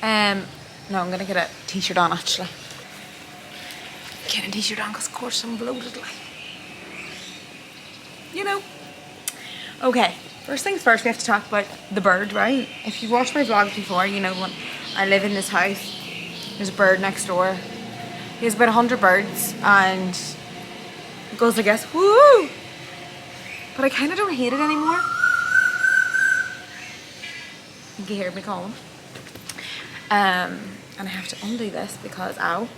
No, I'm gonna get a t-shirt on actually. Get a t-shirt on because of course I'm bloated like. You know. Okay, first things first, we have to talk about the bird, right? If you've watched my vlogs before, you know when I live in this house, there's a bird next door. He has about 100 birds and it goes like this, woo! But I kind of don't hate it anymore. You can hear me calling. And I have to undo this because, ow.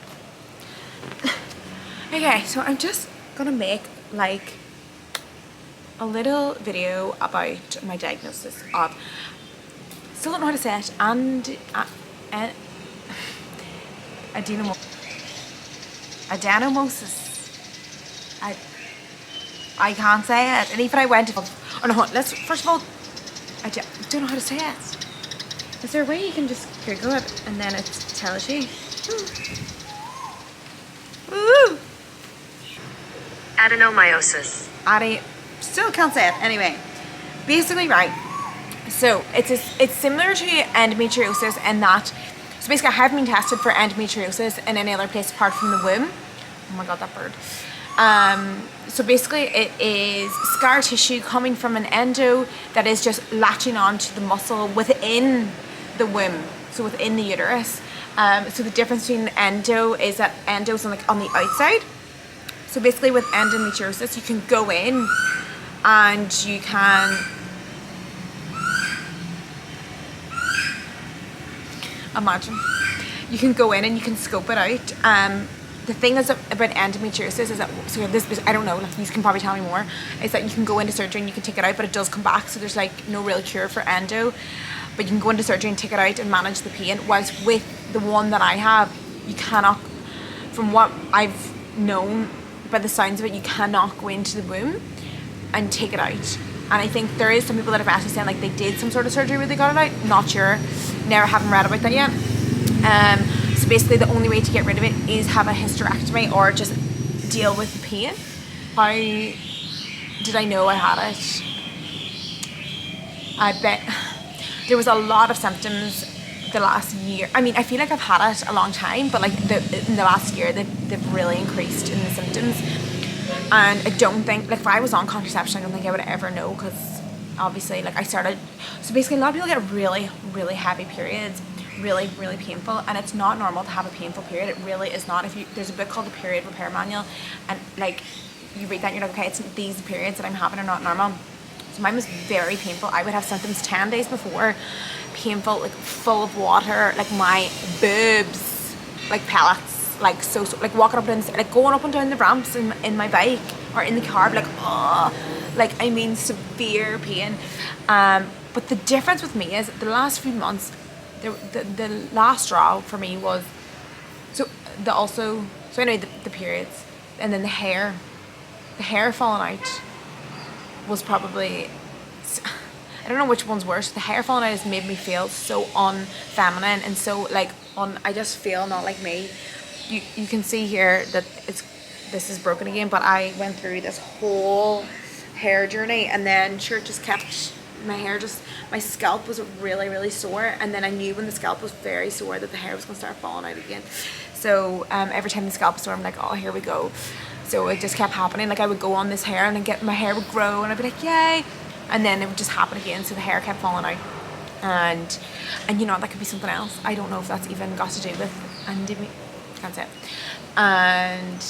Okay, so I'm just gonna make like a little video about my diagnosis of, still don't know how to say it, adenomyosis. I can't say it. And even I went to, oh no, let's, first of all, I don't know how to say it. Is there a way you can just Google it and then it tells you? Ooh. Adenomyosis. Still can't say it. Anyway, basically, right. So it's similar to endometriosis in that, so basically I haven't been tested for endometriosis in any other place apart from the womb. Oh my god, that bird. So basically it is scar tissue coming from an endo that is just latching onto the muscle within the womb, so within the uterus. So the difference between endo is that endo is on the outside. So basically with endometriosis, you can go in and you can imagine. You can go in and you can scope it out. The thing is about endometriosis is that, so this, I don't know, like, you can probably tell me more, is that you can go into surgery and you can take it out, but it does come back, so there's like no real cure for endo. But you can go into surgery and take it out and manage the pain, whilst with the one that I have, you cannot, from what I've known, by the sounds of it, you cannot go into the womb and take it out. And I think there is some people that have actually said like they did some sort of surgery where they got it out. Not sure, haven't read about that yet. So basically the only way to get rid of it is have a hysterectomy or just deal with the pain. How did I know I had it? I bet there was a lot of symptoms the last year. I mean, I feel like I've had it a long time, but like in the last year they've really increased in the symptoms. And I don't think, like if I was on contraception, I don't think I would ever know, because obviously like I started, so basically a lot of people get really, really heavy periods, really, really painful, and it's not normal to have a painful period. It really is not. There's a book called The Period Repair Manual, and like you read that and you're like, okay, it's these periods that I'm having are not normal. So mine was very painful. I would have symptoms 10 days before, painful, like full of water, like my boobs, like pellets, like so like walking up and like going up and down the ramps in my bike or in the car, like oh, like I mean severe pain. But the difference with me is the last few months, the last straw for me was so anyway the periods, and then the hair falling out was probably, I don't know which one's worse. The hair falling out has made me feel so unfeminine and so like I just feel not like me. You can see here that this is broken again, but I went through this whole hair journey, and then sure it just kept my scalp was really, really sore, and then I knew when the scalp was very sore that the hair was gonna start falling out again. So every time the scalp was sore, I'm like, oh, here we go. So it just kept happening. Like I would go on this hair and my hair would grow and I'd be like, yay, and then it would just happen again. So the hair kept falling out, and you know, that could be something else. I don't know if that's even got to do with can't say it. And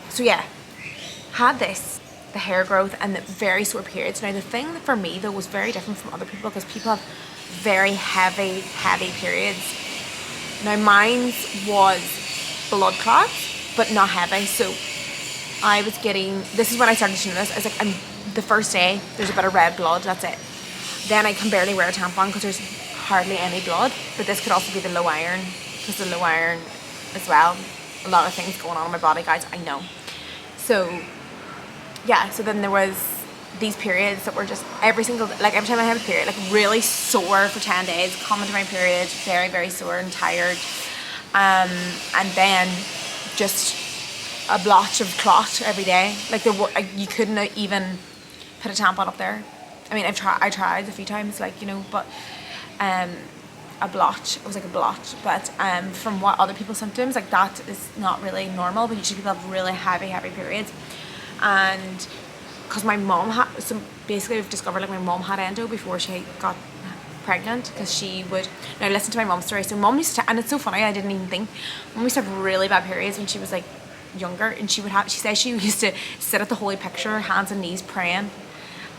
so yeah, had the hair growth and the very sore periods. Now the thing for me though was very different from other people, because people have very heavy periods. Now mine's was blood clots, but not heavy. So I was getting, this is when I started to notice, I was like, the first day there's a bit of red blood, that's it. Then I can barely wear a tampon because there's hardly any blood. But this could also be the low iron, because the low iron as well, a lot of things going on in my body, guys, I know. So yeah, so then there was these periods that were just every time I have a period, like really sore for 10 days, coming to my period, very, very sore and tired. And then just a blotch of clot every day. Like you couldn't even put a tampon up there. I mean, I tried a few times, like, you know, but a blotch. It was like a blotch, but from what other people's symptoms, like that is not really normal, but usually people have really heavy periods. And because my mom had, so basically we've discovered like my mom had endo before she got pregnant, because she would, now listen to my mom's story. So mom used to, and it's so funny, I didn't even think, mom used to have really bad periods when she was like younger, and she says she used to sit at the holy picture, hands and knees, praying.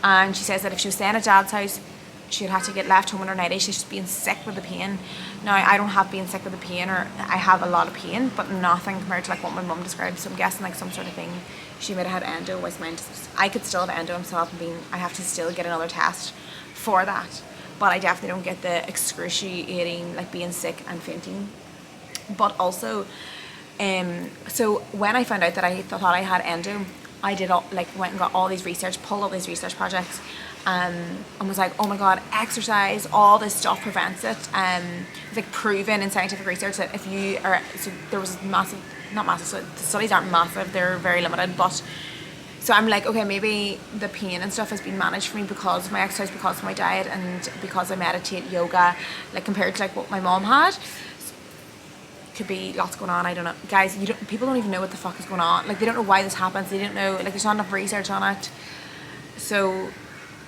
And she says that if she was staying at dad's house, she'd have to get left home on her nightie. She's just being sick with the pain. Now, I don't have being sick with the pain, or I have a lot of pain, but nothing compared to like what my mum described. So I'm guessing like some sort of thing. She might have had endo, was mine. I could still have endo. I have to still get another test for that. But I definitely don't get the excruciating, like being sick and fainting. But also, so when I found out that I thought I had endo, I did went and got all these pulled all these research projects, and was like, oh my god, exercise, all this stuff prevents it. It's like proven in scientific research that if you are, so there was not massive, so the studies aren't massive, they're very limited, but so I'm like, okay, maybe the pain and stuff has been managed for me because of my exercise, because of my diet, and because I meditate, yoga, like compared to like what my mom had. Could be lots going on, I don't know. Guys, people don't even know what the fuck is going on. Like, they don't know why this happens. They don't know, like, there's not enough research on it. So,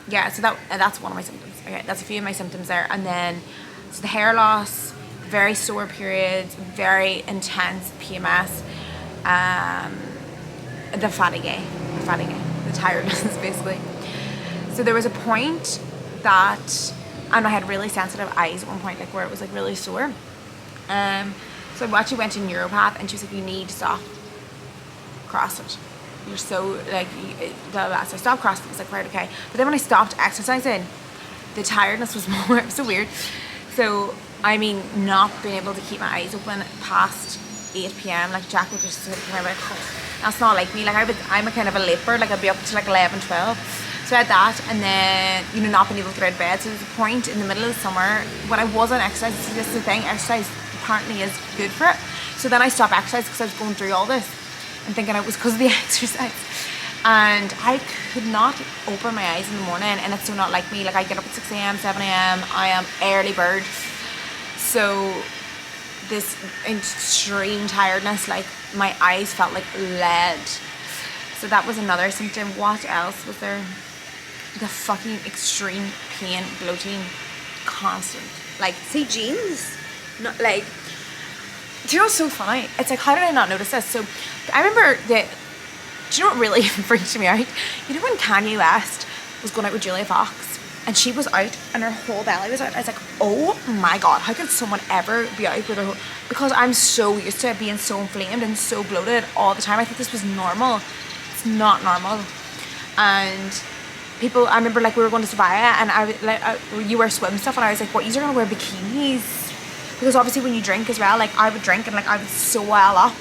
yeah, so that's one of my symptoms. Okay, that's a few of my symptoms there. And then, so the hair loss, very sore periods, very intense PMS, the fatigue, the tiredness, basically. So there was a point that, and I had really sensitive eyes at one point, like, where it was, like, really sore. So I actually went to a neuropath, and she was like, you need to stop CrossFit. You're so, like, blah, blah, blah. So I stopped CrossFit. I was like, right, okay. But then when I stopped exercising, the tiredness was more, it was so weird. So, I mean, not being able to keep my eyes open past 8 p.m, like, Jack would just sit there like, oh, that's not like me. Like, I'm a kind of a late bird. Like, I'd be up to, like, 11, 12. So I had that, and then, you know, not being able to get out of bed. So there was a point in the middle of the summer when I wasn't exercising. This is the thing, exercise apparently is good for it. So then I stopped exercise because I was going through all this and thinking it was because of the exercise. And I could not open my eyes in the morning, and it's so not like me. Like, I get up at 6 a.m, 7 a.m, I am early bird. So this extreme tiredness, like my eyes felt like lead. So that was another symptom. What else was there? The fucking extreme pain, bloating, constant. Like, see, jeans? Not like, do you know what's so funny? It's like, how did I not notice this? So I remember that, do you know what really freaked me out? You know when Kanye West was going out with Julia Fox, and she was out and her whole belly was out? I was like, oh my god, how could someone ever be out with her whole, because I'm so used to being so inflamed and so bloated all the time. I thought this was normal. It's not normal. And people, I remember, like, we were going to Savaya, and I was like, you wear swim stuff, and I was like, what, you're gonna wear bikinis? Because obviously when you drink as well, like, I would drink and, like, I would swell up,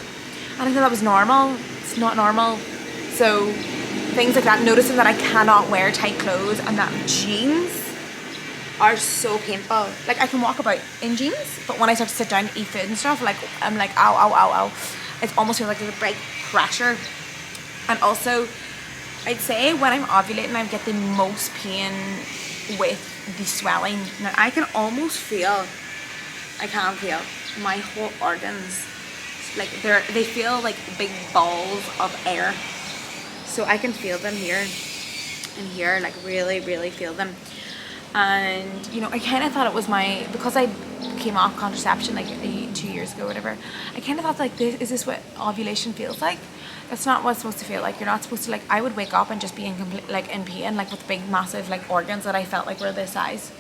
and I thought that was normal. It's not normal. So things like that, noticing that I cannot wear tight clothes, and that jeans are so painful. Like, I can walk about in jeans, but when I start to sit down and eat food and stuff, like, I'm like, ow, ow, ow, ow. It almost feels like there's a big pressure. And also, I'd say when I'm ovulating, I get the most pain with the swelling. Now, I can almost feel, my whole organs, like, they feel like big balls of air. So I can feel them here and here, like, really, really feel them. And, you know, I kind of thought it was because I came off contraception like 2 years ago or whatever, I kind of thought, like, is this what ovulation feels like? That's not what it's supposed to feel like. You're not supposed to, like, I would wake up and just be in pain, like, with big, massive, like, organs that I felt like were this size.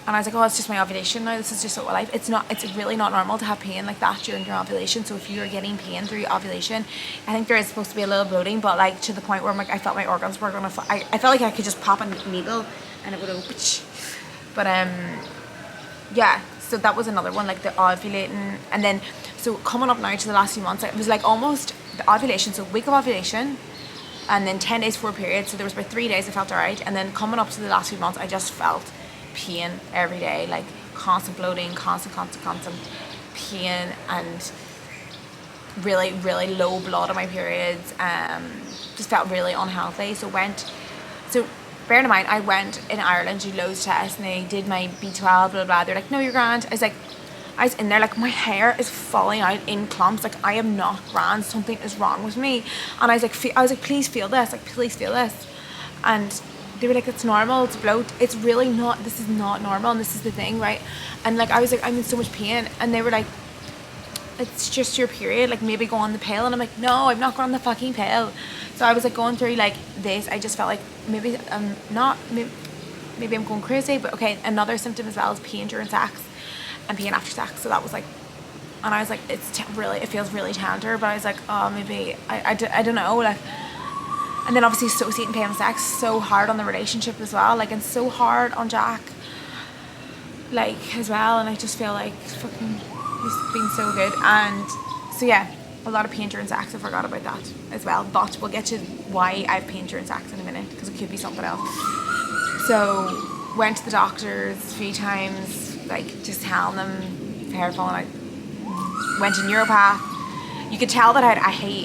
And I was like, oh, it's just my ovulation now. This is just what life. It's really not normal to have pain like that during your ovulation. So if you're getting pain through ovulation, I think there is supposed to be a little bloating, but, like, to the point where I'm like, I felt my organs were gonna. I felt like I could just pop a needle and it would go. But yeah. So that was another one, like, the ovulating, and then so coming up now to the last few months, it was like almost the ovulation. So week of ovulation, and then 10 days before period. So there was about 3 days I felt alright, and then coming up to the last few months, I just felt pain every day, like constant bloating, constant pain, and really, really low blood on my periods. Just felt really unhealthy. So bearing in mind, I went in Ireland to do loads of tests and they did my B12, blah, blah, blah. They're like, no, you're grand. I was in there like, my hair is falling out in clumps. Like, I am not grand. Something is wrong with me. And I was like, please feel this. Like, please feel this. And they were like, it's normal, it's bloat. It's really not, this is not normal. And this is the thing, right? And like, I was like, I'm in so much pain. And they were like, it's just your period. Like, maybe go on the pill. And I'm like, no, I'm not going on the fucking pill. So I was like going through like this. I just felt like maybe I'm not, maybe I'm going crazy. But okay, another symptom as well is pain during sex and pain after sex. So that was like, and I was like, it's really, it feels really tender. But I was like, oh, maybe, I don't know. Like, and then obviously associating pain with sex, so hard on the relationship as well. Like, and so hard on Jack, like, as well. And I just feel like fucking, he's been so good. And so yeah, a lot of pain during sex. I forgot about that as well. But we'll get to why I have pain during sex in a minute, because it could be something else. So went to the doctors a few times, like just telling them hair falling out. Went to neuropath. You could tell that I had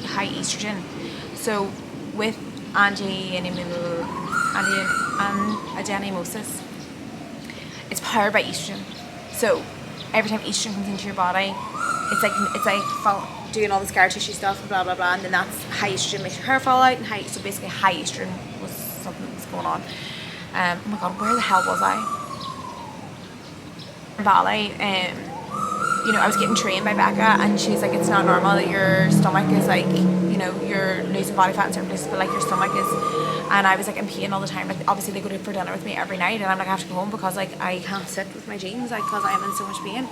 high estrogen. So with adenomyosis, it's powered by estrogen. So every time estrogen comes into your body, it's like doing all the scar tissue stuff and blah blah blah, and then that's high estrogen makes your hair fall out, and so basically high estrogen was something that was going on. Oh my god, where the hell was I? Ballet. You know, I was getting trained by Becca, and she's like, it's not normal that your stomach is like, you know, you're losing body fat in certain places, but like your stomach is. And I was like in pain all the time. Like, obviously they go to for dinner with me every night, and I'm like, I have to go home because like I can't sit with my jeans, like, because I'm in so much pain.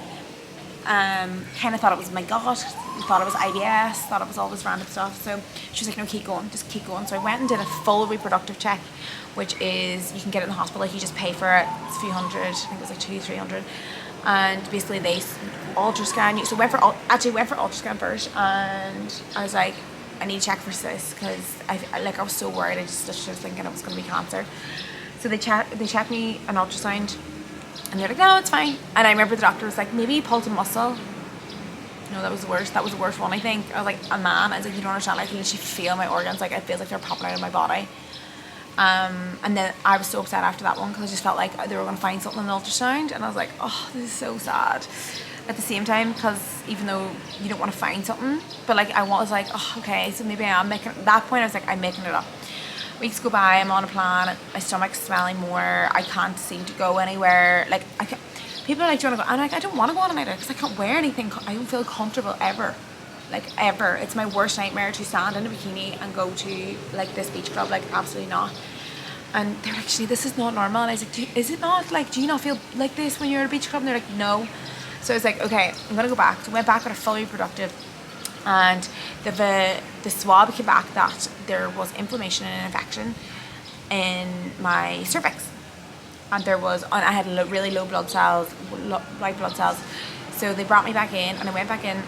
Kind of thought it was my gut, thought it was IBS, thought it was all this random stuff. So she was like, no, keep going, just keep going. So I went and did a full reproductive check, which is, you can get it in the hospital, like you just pay for it. It's a few hundred, I think it was like 200-300. And basically they ultrascan you. So went for ultrasound first, and I was like, I need to check for cysts, because I was so worried. I just was thinking it was going to be cancer. So they checked me an ultrasound, and they're like, no, it's fine. And I remember the doctor was like, maybe you pulled a muscle. No, that was the worst. That was the worst one, I think. I was like, a man. I was like, you don't understand. I can literally feel my organs. Like, I feel like they're popping out of my body. And then I was so upset after that one, because I just felt like they were going to find something in the ultrasound, and I was like, oh, this is so sad at the same time, because even though you don't want to find something, but like I was like, oh, okay, so maybe I am making, at that point I was like, I'm making it up. Weeks go by, I'm on a plan, my stomach's smelling more, I can't seem to go anywhere. Like, people are like, do you want to go? I'm like, I don't want to go on a night out because I can't wear anything. I don't feel comfortable ever. Like, ever. It's my worst nightmare to stand in a bikini and go to like this beach club. Like, absolutely not. And they're like, actually, this is not normal. And I was like, is it not? Like, do you not feel like this when you're at a beach club? And they're like, no. So I was like, okay, I'm gonna go back. So I went back, got a full reproductive, and the swab came back that there was inflammation and infection in my cervix, and I had really low blood cells, white blood cells. So they brought me back in, and I went back in,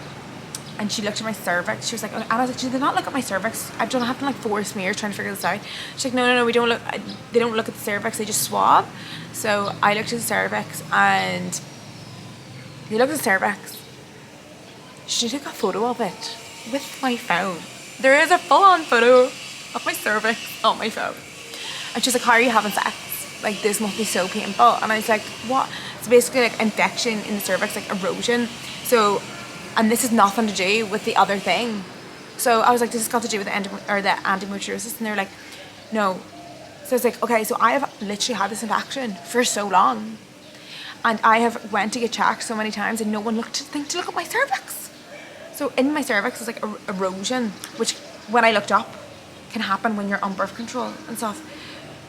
and she looked at my cervix. She was like, and I was like, did they not look at my cervix? I've done, I have done like 4 smears trying to figure this out. She's like, no, we don't look. They don't look at the cervix. They just swab. So I looked at the cervix, and they looked at the cervix. She took a photo of it with my phone. There is a full-on photo of my cervix on my phone. And she's like, how are you having sex? Like, this must be so painful. And I was like, what? So basically, like, infection in the cervix, like erosion. So, and this has nothing to do with the other thing. So I was like, this has got to do with the endometriosis. And they're like, no. So I was like, okay, so I have literally had this infection for so long. And I have went to get checked so many times, and no one looked to look at my cervix. So in my cervix is like erosion, which when I looked up can happen when you're on birth control and stuff.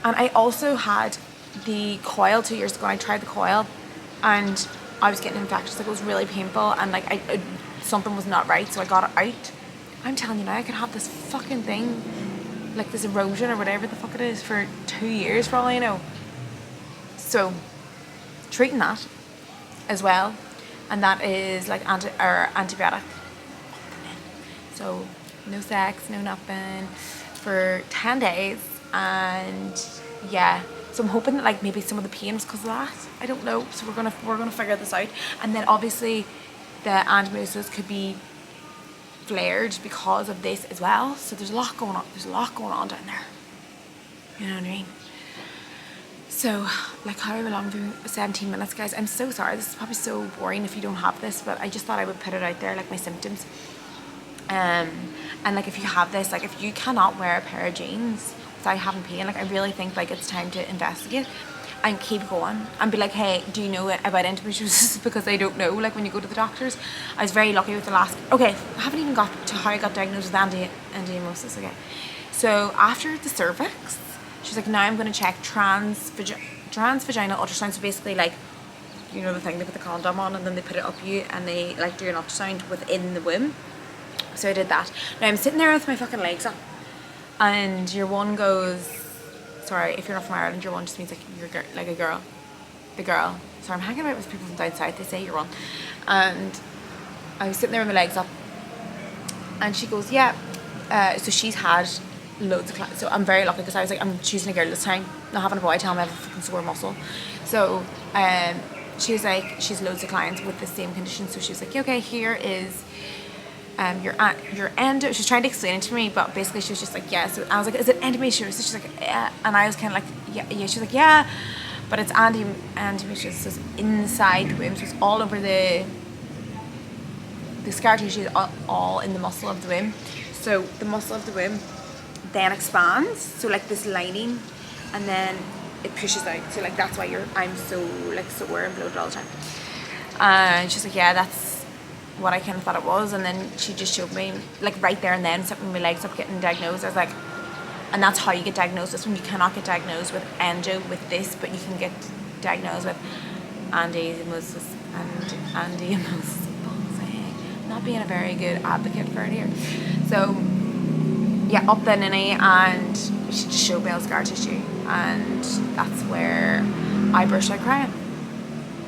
And I also had the coil 2 years ago, and I tried the coil, and I was getting infections. Like, it was really painful, and like something was not right, so I got it out. I'm telling you now, I could have this fucking thing, like this erosion or whatever the fuck it is, for 2 years for all I know. So treating that as well, and that is like antibiotic. So no sex, no nothing for 10 days, and yeah. So I'm hoping that like maybe some of the pain was because of that. I don't know. So we're gonna figure this out, and then obviously the adenomyosis could be flared because of this as well. So there's a lot going on. There's a lot going on down there. You know what I mean? So, like, how long do 17 minutes, guys? I'm so sorry. This is probably so boring if you don't have this, but I just thought I would put it out there, like my symptoms. And like, if you have this, like, if you cannot wear a pair of jeans without having pain, like, I really think like it's time to investigate and keep going and be like, hey, do you know about endometriosis? Because I don't know, like, when you go to the doctors. I was very lucky with the last, okay, I haven't even got to how I got diagnosed with Andenomyosis. Okay, so after the cervix, she's like, now I'm going to check transvaginal ultrasound. So basically, like, you know the thing, they put the condom on and then they put it up you and they like do an ultrasound within the womb. So I did that. Now I'm sitting there with my fucking legs up, and your one goes, sorry, if you're not from Ireland, your one just means like you're like a girl. The girl. Sorry, I'm hanging out with people from down south, they say you're one. And I was sitting there with my legs up, and she goes, yeah. So she's had loads of clients. So I'm very lucky because I was like, I'm choosing a girl this time, not having a boy. Tell me I have a fucking sore muscle. So she was like, she's loads of clients with the same condition. So she was like, okay, here is your endo. She's trying to explain it to me, but basically she was just like, yeah. So I was like, is it endometriosis? She's like, yeah. And I was kind of like, yeah. She's like, yeah, but it's endometriosis. So it's inside the womb. So it's all over the scar tissue is all in the muscle of the womb. So the muscle of the womb then expands, so like this lining, and then it pushes out. So like that's why I'm so like sore and bloated all the time. And she's like, yeah, that's what I kind of thought it was. And then she just showed me, like, right there and then, setting my legs up, getting diagnosed. I was like, and that's how you get diagnosed. This one, you cannot get diagnosed with endo with this, but you can get diagnosed with Andenomyosis and Andenomyosis. Not being a very good advocate for it here. So yeah, up the ninny, and she just showed me all scar tissue, and that's where I burst out crying.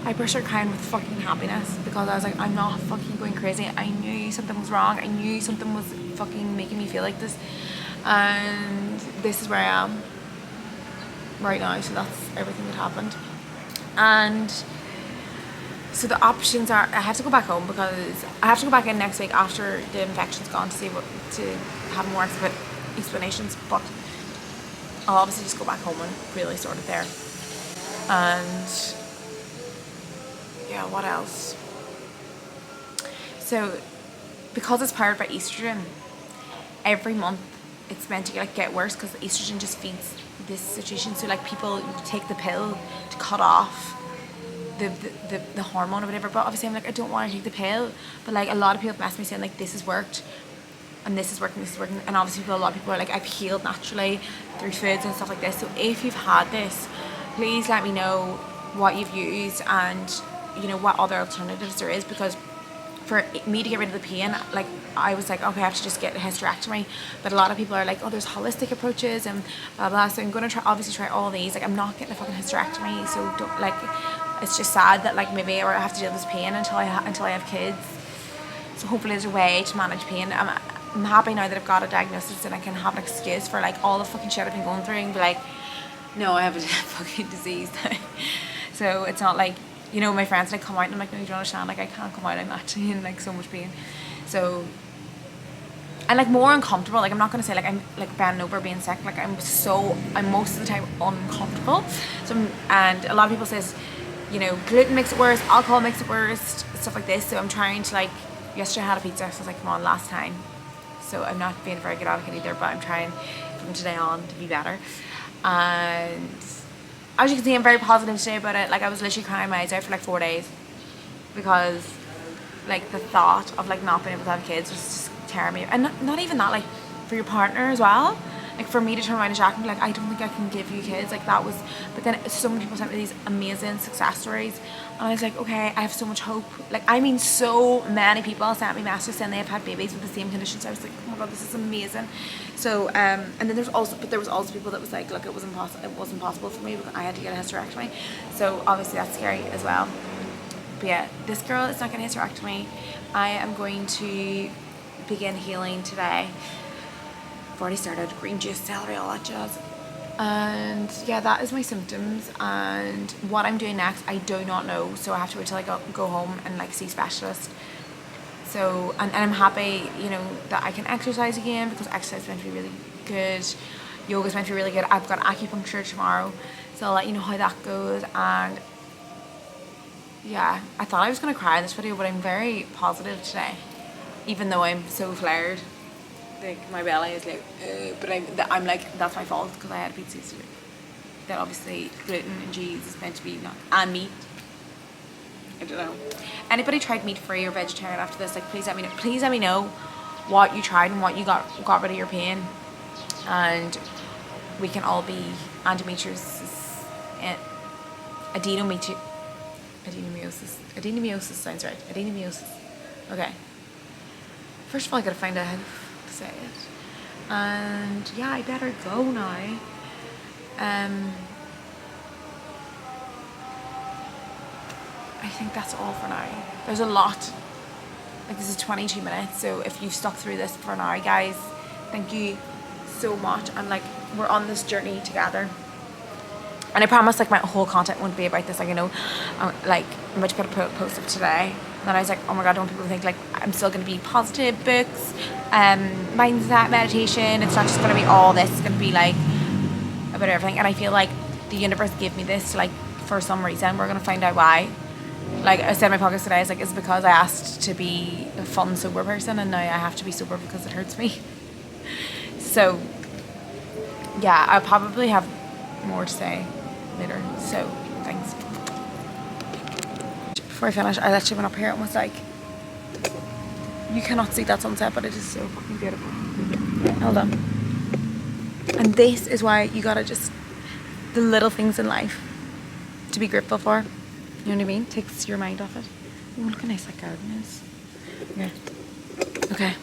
I burst out crying with fucking happiness, because I was like, I'm not fucking going crazy. I knew something was wrong. I knew something was fucking making me feel like this, and this is where I am right now. So that's everything that happened. And so the options are, I have to go back home, because I have to go back in next week after the infection's gone to have more explanations, but I'll obviously just go back home and really sort it there. And yeah, what else? So because it's powered by estrogen, every month it's meant to get worse, because estrogen just feeds this situation. So like, people take the pill to cut off the hormone or whatever, but obviously I'm like, I don't want to take the pill. But like, a lot of people message me saying like, this has worked and this is working, and obviously a lot of people are like, I've healed naturally through foods and stuff like this. So if you've had this, please let me know what you've used and, you know, what other alternatives there is, because for me to get rid of the pain, like, I was like, okay, I have to just get a hysterectomy. But a lot of people are like, oh, there's holistic approaches and blah blah. So I'm gonna try all these. Like, I'm not getting a fucking hysterectomy, so don't, like, it's just sad that like maybe I have to deal with this pain until I have kids. So hopefully there's a way to manage pain. I'm happy now that I've got a diagnosis and I can have an excuse for like all the fucking shit I've been going through and be like, no, I have a fucking disease now. So it's not like, you know, my friends like come out and I'm like, no, you don't understand, like, I can't come out, I'm actually in like so much pain. So, and like more uncomfortable, like, I'm not gonna say like I'm like bending over being sick, like I'm most of the time uncomfortable. So, and a lot of people says, you know, gluten makes it worse, alcohol makes it worse, stuff like this. So I'm trying to, like, yesterday I had a pizza, so I was like, come on, last time. So I'm not being a very good advocate either, but I'm trying from today on to be better. And as you can see, I'm very positive today about it. Like, I was literally crying my eyes out for like 4 days, because like the thought of like not being able to have kids was just tearing me. And not even that, like for your partner as well. Like, for me to turn around to Jack and be like, I don't think I can give you kids, like, that was, but then so many people sent me these amazing success stories, and I was like, okay, I have so much hope. Like, I mean, so many people sent me messages saying they have had babies with the same conditions. So I was like, oh my god, this is amazing. So and then there was also people that was like, look, it wasn't possible for me because I had to get a hysterectomy. So obviously that's scary as well. But yeah, this girl is not getting a hysterectomy. I am going to begin healing today. I've already started green juice, celery, all that jazz. And yeah, that is my symptoms, and what I'm doing next I do not know, so I have to wait till I go home and like see a specialist. So and I'm happy, you know, that I can exercise again, because exercise is meant to be really good, yoga's meant to be really good. I've got acupuncture tomorrow, So I'll let you know how that goes. And yeah, I thought I was going to cry in this video, but I'm very positive today, even though I'm so flared. Like my belly is like, but I'm like, that's my fault because I had a pizza yesterday. That obviously gluten and cheese is meant to be not, and meat. I don't know. Anybody tried meat free or vegetarian after this? Like, please let me know. Please let me know what you tried and what you got rid of your pain, and we can all be endometriosis, adenomyosis sounds right. Adenomyosis. Okay. First of all, I gotta find out how to say it. And yeah, I better go now. I think that's all for now. There's a lot. Like, this is 22 minutes, so if you've stuck through this for now, guys, thank you so much. And like, we're on this journey together. And I promise, like, my whole content won't be about this. Like, I know, like, I'm about to put a post up today. And then I was like, oh my God, I don't want people to think, like, I'm still going to be positive books, mindset, meditation. It's not just going to be all this. It's going to be, like, about everything. And I feel like the universe gave me this, like, for some reason. We're going to find out why. Like I said in my podcast today, it's like, it's because I asked to be a fun, sober person, and now I have to be sober because it hurts me. So, yeah, I'll probably have more to say later. So, thanks. Before I finish, I actually went up here and was like, you cannot see that sunset, but it is so fucking beautiful. Hold on. And this is why you gotta just, the little things in life to be grateful for. You know what I mean? Takes your mind off it. Oh, look how nice that garden is. Okay. Okay.